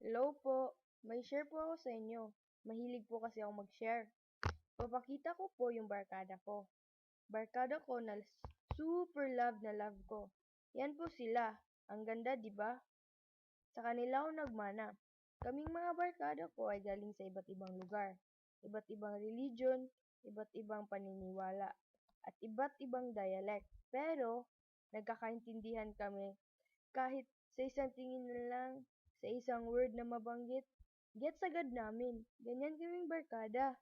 Hello po, may share po ako sa inyo. Mahilig po kasi ako mag-share. Papakita ko po yung barkada ko. Barkada ko na super love na love ko. Yan po sila. Ang ganda, di ba? Sa kanila ako nagmana. Kaming mga barkada ko ay galing sa iba't ibang lugar, iba't ibang religion, iba't ibang paniniwala, at iba't ibang dialect. Pero, nagkakaintindihan kami kahit sa isang tingin na lang, sa isang word na mabanggit, gets agad namin. Ganyan kaming barkada.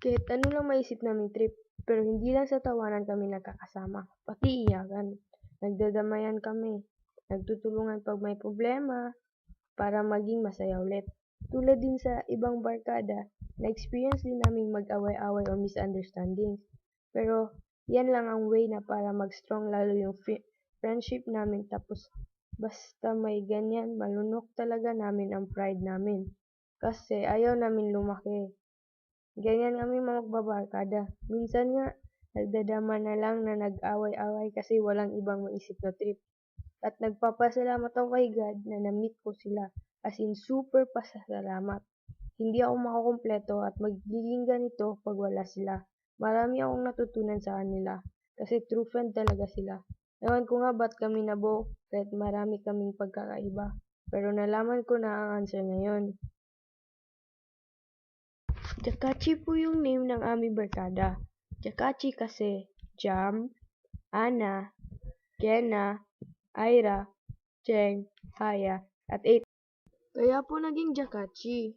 Kahit ano lang maisip naming trip, pero hindi lang sa tawanan kami nagkakasama, pati iyakan. Nagdadamayan kami, nagtutulungan pag may problema, para maging masaya ulit. Tulad din sa ibang barkada, na-experience din naming mag-away-away o misunderstandings. Pero, yan lang ang way na para mag-strong lalo yung friendship namin tapos basta may ganyan, malunok talaga namin ang pride namin. Kasi ayaw namin lumaki. Ganyan kami mga magbabarkada. Minsan nga, nagdadama na lang na nag-away-away kasi walang ibang maisip na trip. At nagpapasalamat ako kay God na na-meet ko sila. As in, super pasasalamat. Hindi ako makukumpleto at magiging ganito pag wala sila. Marami akong natutunan sa kanila kasi true friend talaga sila. Ewan ko nga ba't kami nabuo kahit marami kaming pagkakaiba. Pero nalaman ko na ang answer ngayon. Jakachi po yung name ng aming barkada. Jakachi kasi Jam, Ana, Kena, Ira, Cheng, Haya, at 8. Kaya po naging Jakachi.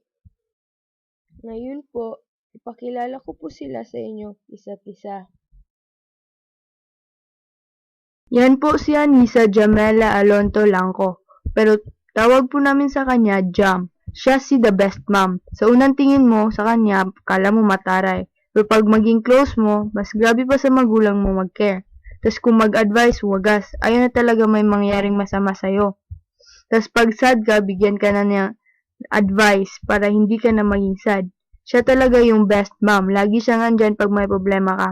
Ngayon po, ipakilala ko po sila sa inyo isa't isa. Yan po si Anissa Jamela Alonto Langko, pero tawag po namin sa kanya Jam. Siya si the best mom. Sa unang tingin mo sa kanya, kala mo mataray. Pero pag maging close mo, mas grabe pa sa magulang mo mag-care. Tapos kung mag-advise, wagas. Ayaw na talaga may mangyaring masama sa'yo. Tapos pag sad ka, bigyan ka na niya advice para hindi ka na maging sad. Siya talaga yung best mom. Lagi siyang andyan pag may problema ka.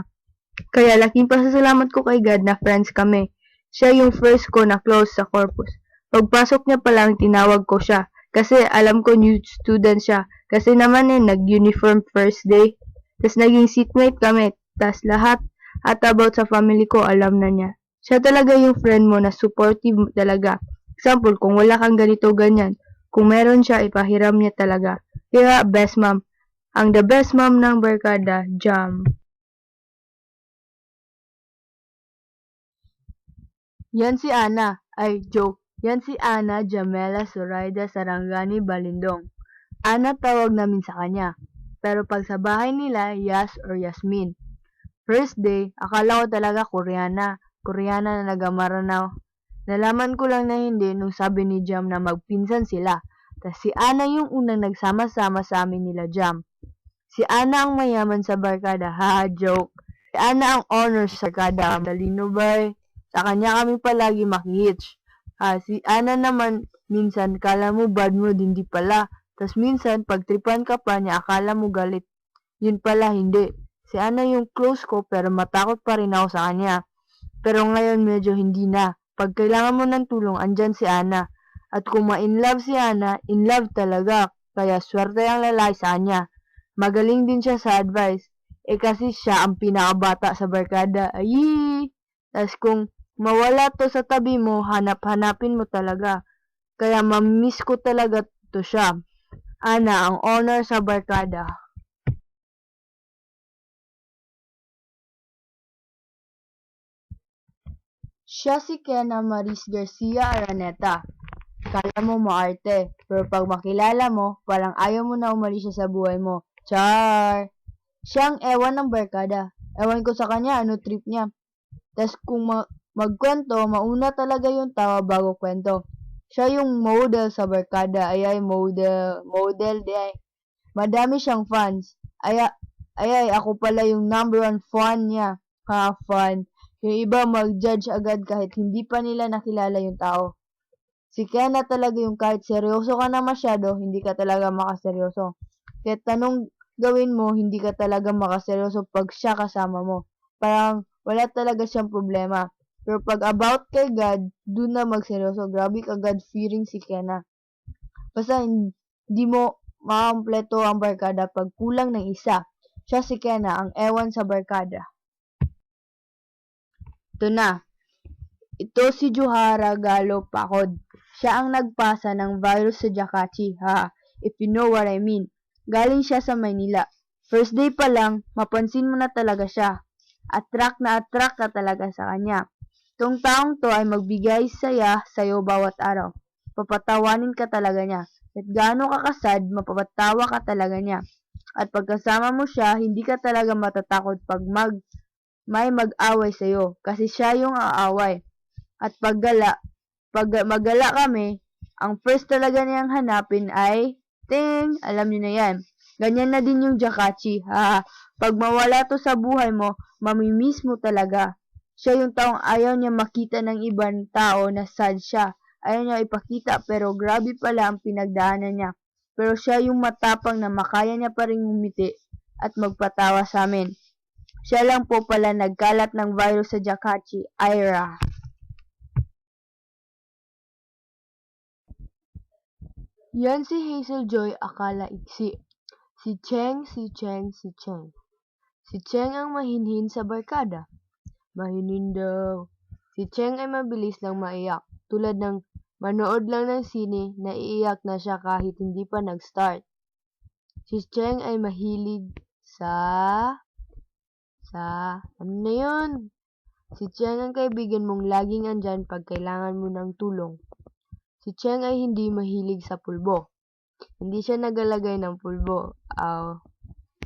Kaya laking pasasalamat ko kay God na friends kami. Siya yung first ko na close sa corpus. Pagpasok niya pa lang, tinawag ko siya. Kasi alam ko new student siya. Kasi naman nag-uniform first day. Tapos naging seatmate kami. Tapos lahat at about sa family ko, alam na niya. Siya talaga yung friend mo na supportive talaga. Example, kung wala kang ganito ganyan. Kung meron siya, ipahiram niya talaga. Kaya best mom. Ang the best mom ng barkada, Jam. Yan si Ana. Ay, joke. Yan si Ana Jamela Zoraida Sarangani Balindong. Ana tawag namin sa kanya. Pero pag sa bahay nila, Yas or Yasmin. First day, akala ko talaga Koreana. Koreana na nagamaranaw. Nalaman ko lang na hindi nung sabi ni Jam na magpinsan sila. Tas si Ana yung unang nagsama-sama sa amin nila Jam. Si Ana ang mayaman sa barkada. Haha, joke. Si Ana ang honors sa barkada. Talino ba? Sa kanya kami palagi makihitch. Si Ana naman, minsan kala mo bad mood, hindi pala. Tas minsan, pagtripan ka pa niya, akala mo galit. Yun pala, hindi. Si Ana yung close ko, pero matakot pa rin ako sa kanya. Pero ngayon medyo hindi na. Pag kailangan mo ng tulong, andyan si Ana. At kung ma-inlove si Ana, in love talaga. Kaya swerte ang lalaki sa kanya. Magaling din siya sa advice. Kasi siya ang pinakabata sa barkada. Ayy! Tas kung mawala to sa tabi mo, hanap-hanapin mo talaga. Kaya mamiss ko talaga to siya. Ana, ang honor sa barkada. Siya si Kena Maris Garcia Araneta. Kala mo maarte, pero pag makilala mo, parang ayaw mo na umalis siya sa buhay mo. Char! Siya ang ewan ng barkada. Ewan ko sa kanya, ano trip niya. Tas kung magkwento, mauna talaga yung tawa bago kwento. Siya yung model sa barkada. Model di ay. Madami siyang fans. Ako pala yung number 1 fan niya. Fan. Yung iba mag-judge agad kahit hindi pa nila nakilala yung tao. Si Kena talaga yung kahit seryoso ka na masyado, hindi ka talaga makaseryoso. Kahit tanong gawin mo, hindi ka talaga makaseryoso pag siya kasama mo. Parang wala talaga siyang problema. Pero pag about kay God, dun na magseryoso. Grabe ka God-fearing si Kena. Basta hindi mo makakompleto ang barkada pag kulang ng isa. Siya si Kena, ang ewan sa barkada. Ito na. Ito si Johara Galo Pakod. Siya ang nagpasa ng virus sa Jakachi, ha, if you know what I mean. Galing siya sa Maynila. First day pa lang, mapansin mo na talaga siya. Attract na attract ka talaga sa kanya. Itong taong to ay magbigay saya sa'yo bawat araw. Papatawanin ka talaga niya. At gaano ka kasad, mapapatawa ka talaga niya. At pagkasama mo siya, hindi ka talaga matatakot pag may mag-away sa'yo. Kasi siya yung aaway. At pag magala kami, ang first talaga niyang hanapin ay, ting, alam niyo na yan. Ganyan na din yung Jakachi, ha. Pag mawala to sa buhay mo, mamimiss mo talaga. Siya yung taong ayaw niya makita ng ibang tao na sad siya. Ayaw niya ipakita pero grabe pala ang pinagdaanan niya. Pero siya yung matapang na makaya niya pa rin ngumiti at magpatawa sa amin. Siya lang po pala nagkalat ng virus sa Jakachi, Ira. Yan si Hazel Joy, akala iksi. Si Cheng. Si Cheng ang mahinhin sa barkada. Mahinhin daw. Si Cheng ay mabilis lang maiyak. Tulad ng manood lang ng sine, naiiyak na siya kahit hindi pa nag-start. Si Cheng ay mahilig ano na yun? Si Cheng ang kaibigan mong laging andyan pag kailangan mo ng tulong. Si Cheng ay hindi mahilig sa pulbo. Hindi siya nagalagay ng pulbo.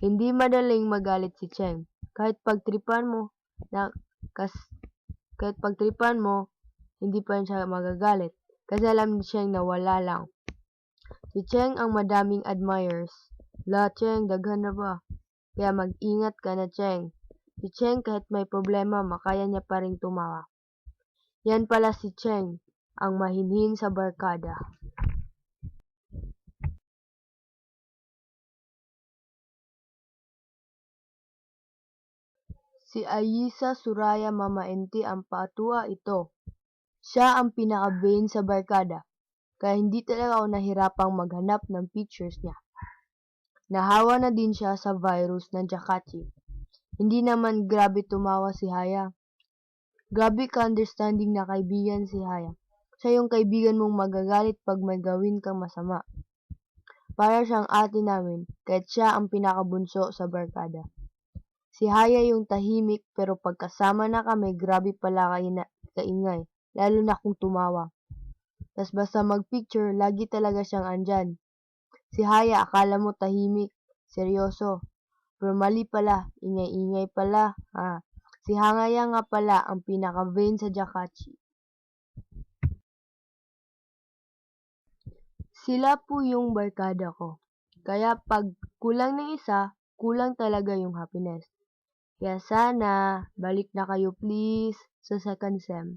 Hindi madaling magalit si Cheng. Kahit pagtripan mo, hindi pa siya magagalit. Kasi alam ni Cheng na wala lang. Si Cheng ang madaming admirers. Cheng, daghan na ba? Kaya mag-ingat ka na, Cheng. Si Cheng kahit may problema, makaya niya pa rin tumawa. Yan pala si Cheng, ang mahinhin sa barkada. Si Ayisa Suraya Mamaenti ang patua ito. Siya ang pinaka-vain sa barkada, kaya hindi talaga ako nahirapang maghanap ng pictures niya. Nahawa na din siya sa virus ng Jakachi. Hindi naman grabe tumawa si Haya. Grabe ka-understanding na kaibigan si Haya. Siya yung kaibigan mong magagalit pag may gawin kang masama. Para siyang ate namin, kahit siya ang pinakabunso sa barkada. Si Haya yung tahimik pero pagkasama na kami, grabe pala kaingay, lalo na kung tumawa. Tas basta mag-picture, lagi talaga siyang andyan. Si Haya, akala mo tahimik, seryoso. Pero mali pala, ingay-ingay pala, ha. Si Hangaya nga pala ang pinaka-vain sa Jakachi. Sila po yung barkada ko. Kaya pag kulang ng isa, kulang talaga yung happiness. Kaya sana, balik na kayo please sa second sem.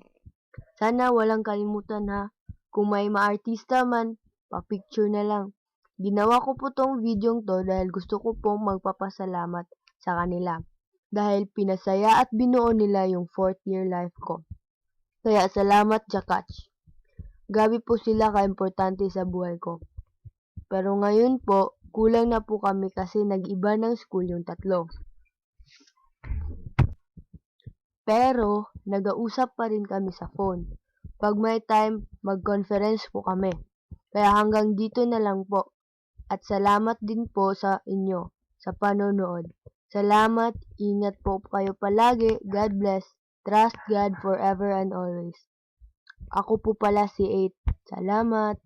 Sana walang kalimutan ha. Kung may maartista man, pa-picture na lang. Ginawa ko po tong videong to dahil gusto ko pong magpapasalamat sa kanila. Dahil pinasaya at binuo nila yung 4th year life ko. Kaya salamat Jakach. Gabi po sila ka-importante sa buhay ko. Pero ngayon po, kulang na po kami kasi nag-iba ng school yung tatlo. Pero, nag-uusap pa rin kami sa phone. Pag may time, mag-conference po kami. Kaya hanggang dito na lang po. At salamat din po sa inyo sa panonood. Salamat, ingat po kayo palagi. God bless. Trust God forever and always. Ako po pala si 8. Salamat.